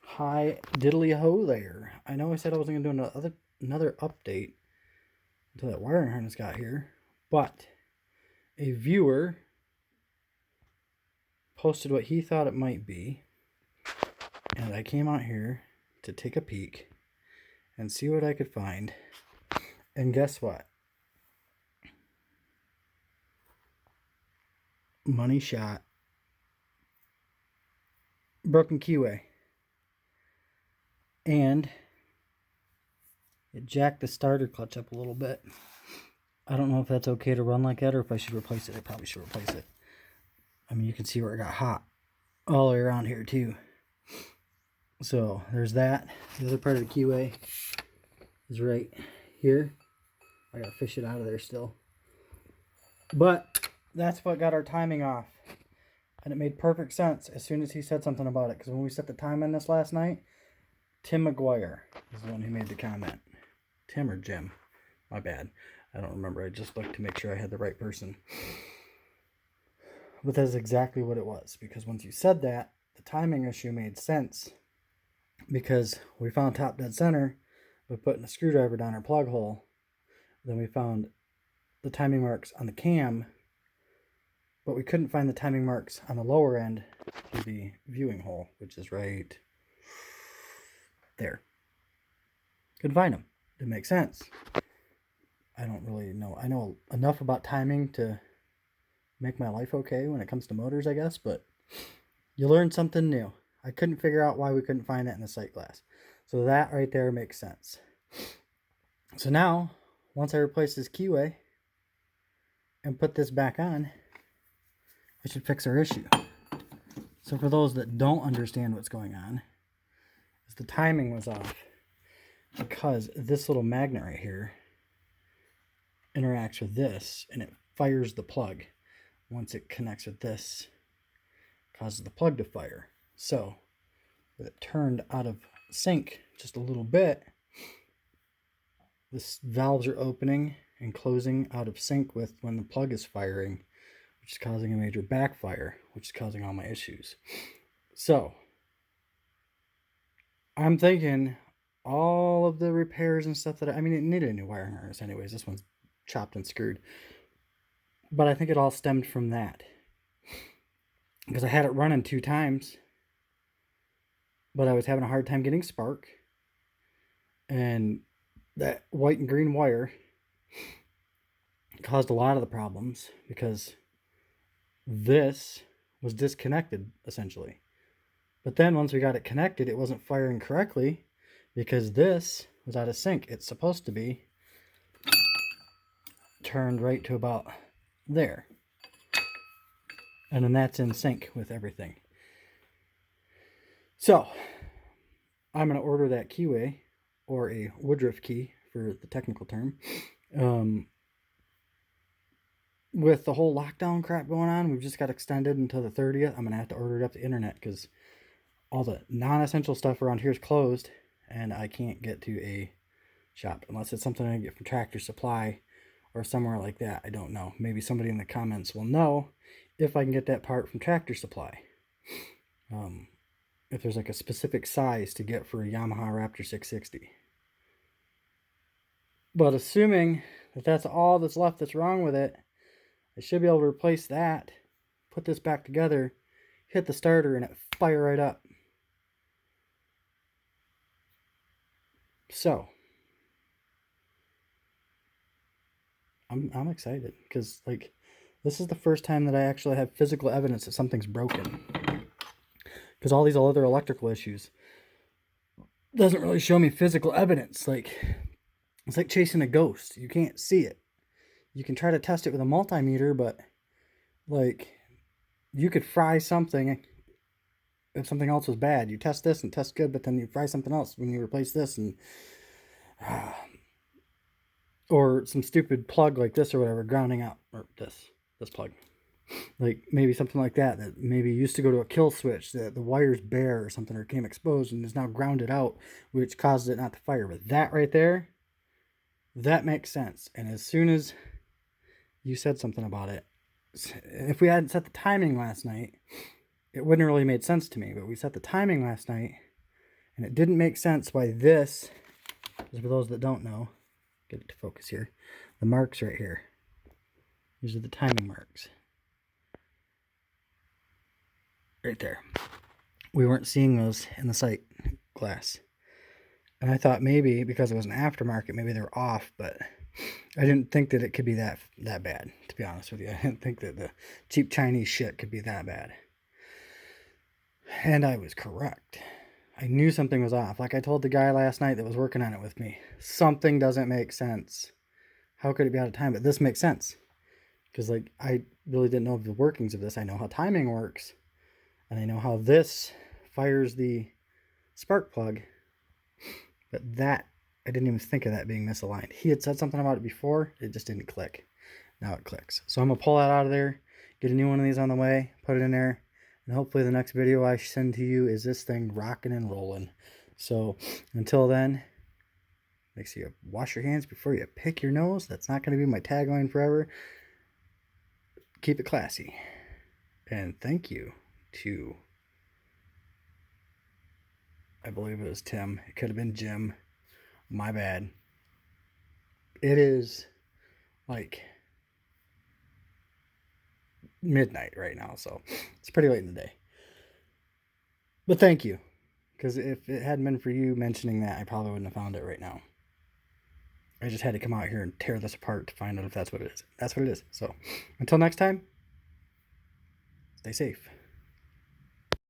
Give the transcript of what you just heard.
Hi, diddly ho there. I know I said I wasn't going to do another update until that wiring harness got here, but a viewer posted what he thought it might be, and I came out here to take a peek and see what I could find. And guess what? Money shot. Broken keyway. And it jacked the starter clutch up a little bit. I don't know if that's okay to run like that or if I should replace it. I probably should replace it. I mean, you can see where it got hot all the way around here too. So there's that. The other part of the keyway is right here. I gotta fish it out of there still. But that's what got our timing off. And it made perfect sense as soon as he said something about it. Because when we set the time on this last night, Tim McGuire is the one who made the comment. Tim or Jim? My bad. I don't remember. I just looked to make sure I had the right person. But that's exactly what it was. Because once you said that, the timing issue made sense. Because we found top dead center by putting a screwdriver down our plug hole. Then we found the timing marks on the cam, but we couldn't find the timing marks on the lower end to the viewing hole, which is right there. Couldn't find them. Didn't make sense. I don't really know. I know enough about timing to make my life okay when it comes to motors, I guess, but you learn something new. I couldn't figure out why we couldn't find it in the sight glass. So that right there makes sense. So now, once I replace this keyway and put this back on, I should fix our issue. So for those that don't understand what's going on, is the timing was off because this little magnet right here interacts with this and it fires the plug. Once it connects with this, it causes the plug to fire. So with it turned out of sync just a little bit, the valves are opening and closing out of sync with when the plug is firing, which is causing a major backfire, which is causing all my issues. So I'm thinking all of the repairs and stuff I mean, it needed a new wiring harness anyways. This one's chopped and screwed. But I think it all stemmed from that. Because I had it running 2 times, but I was having a hard time getting spark. And that white and green wire caused a lot of the problems because this was disconnected essentially. But then once we got it connected, it wasn't firing correctly because this was out of sync. It's supposed to be turned right to about there. And then that's in sync with everything. So I'm going to order that keyway, or a Woodruff key for the technical term. With the whole lockdown crap going on, we've just got extended until the 30th. I'm going to have to order it up the internet because all the non-essential stuff around here is closed and I can't get to a shop unless it's something I get from Tractor Supply or somewhere like that. I don't know. Maybe somebody in the comments will know if I can get that part from Tractor Supply. If there's like a specific size to get for a Yamaha Raptor 660. But assuming that that's all that's left that's wrong with it, I should be able to replace that, put this back together, hit the starter, and it fire right up. So I'm excited because like this is the first time that I actually have physical evidence that something's broken. Because all these other electrical issues doesn't really show me physical evidence. Like it's like chasing a ghost. You can't see it. You can try to test it with a multimeter, but like you could fry something if something else was bad. You test this and test good, but then you fry something else when you replace this and or some stupid plug like this or whatever grounding out, or this plug. Like maybe something like that maybe used to go to a kill switch, that the wire's bare or something, or came exposed and is now grounded out, which causes it not to fire. But that right there, that makes sense. And as soon as you said something about it, if we hadn't set the timing last night, it wouldn't have really made sense to me. But we set the timing last night And it didn't make sense why this, for those that don't know, get it to focus here, the marks right here. These are the timing marks. Right there. We weren't seeing those in the sight glass. And I thought maybe because it was an aftermarket, maybe they were off, but I didn't think that it could be that bad, to be honest with you. I didn't think that the cheap Chinese shit could be that bad. And I was correct. I knew something was off. Like I told the guy last night that was working on it with me, something doesn't make sense. How could it be out of time? But this makes sense. Because like I really didn't know the workings of this. I know how timing works. And I know how this fires the spark plug. But that, I didn't even think of that being misaligned. He had said something about it before. It just didn't click. Now it clicks. So I'm going to pull that out of there. Get a new one of these on the way. Put it in there. And hopefully the next video I send to you is this thing rocking and rolling. So until then, make sure you wash your hands before you pick your nose. That's not going to be my tagline forever. Keep it classy. And thank you to, I believe it was Tim. It could have been Jim. My bad. It is like midnight right now, so it's pretty late in the day. But thank you. Because if it hadn't been for you mentioning that, I probably wouldn't have found it right now. I just had to come out here and tear this apart to find out if that's what it is. That's what it is. So until next time, stay safe.